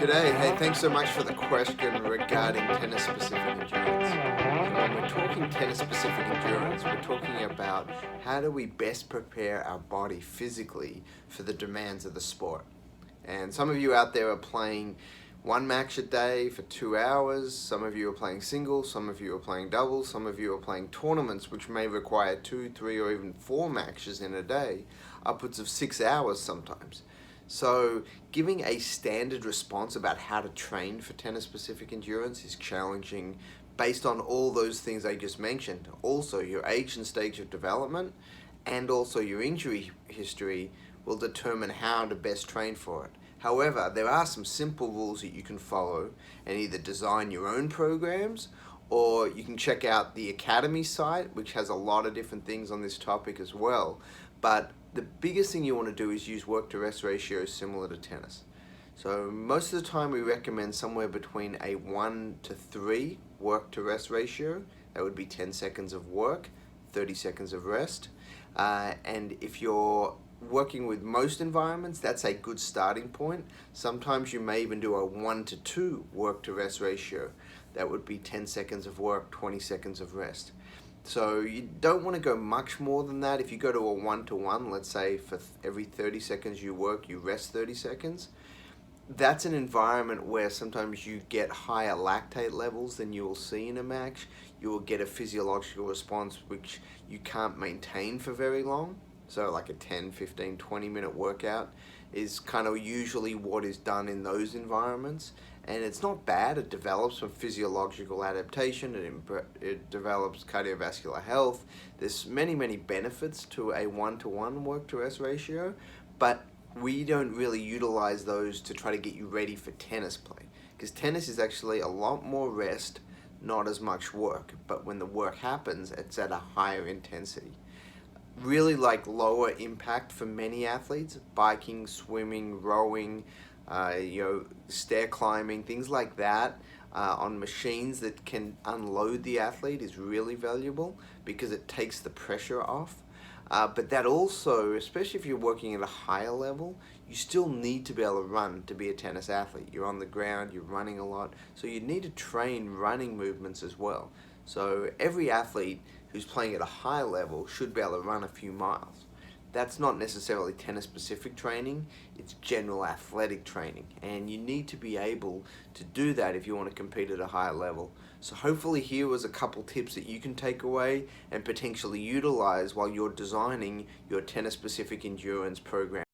G'day, hey, thanks so much for the question regarding tennis-specific endurance. So when we're talking tennis-specific endurance, we're talking about how do we best prepare our body physically for the demands of the sport. And some of you out there are playing one match a day for 2 hours, some of you are playing singles, some of you are playing doubles, some of you are playing tournaments which may require 2, 3 or even 4 matches in a day, upwards of 6 hours sometimes. So giving a standard response about how to train for tennis-specific endurance is challenging based on all those things I just mentioned. Also, your age and stage of development and also your injury history will determine how to best train for it. However, there are some simple rules that you can follow and either design your own programs, or you can check out the Academy site, which has a lot of different things on this topic as well. But the biggest thing you want to do is use work to rest ratios similar to tennis. So most of the time we recommend somewhere between a 1 to 3 work to rest ratio. That would be 10 seconds of work, 30 seconds of rest. And if you're working with most environments, that's a good starting point. Sometimes you may even do a 1 to 2 work to rest ratio. That would be 10 seconds of work, 20 seconds of rest. So you don't want to go much more than that. If you go to a 1-to-1, let's say for every 30 seconds you work, you rest 30 seconds. That's an environment where sometimes you get higher lactate levels than you will see in a match. You will get a physiological response which you can't maintain for very long. So like a 10, 15, 20-minute workout is kind of usually what is done in those environments. And it's not bad. It develops some physiological adaptation. It develops cardiovascular health. There's many benefits to a 1-to-1 work-to-rest ratio, but we don't really utilize those to try to get you ready for tennis play, because tennis is actually a lot more rest, not as much work. But when the work happens, it's at a higher intensity. Really like lower impact for many athletes: biking, swimming, rowing, stair climbing, things like that, on machines that can unload the athlete is really valuable because it takes the pressure off. But that also, especially if you're working at a higher level, you still need to be able to run to be a tennis athlete. You're on the ground, you're running a lot, so you need to train running movements as well. So every athlete who's playing at a high level should be able to run a few miles. That's not necessarily tennis-specific training, it's general athletic training. And you need to be able to do that if you want to compete at a higher level. So hopefully here was a couple tips that you can take away and potentially utilize while you're designing your tennis-specific endurance program.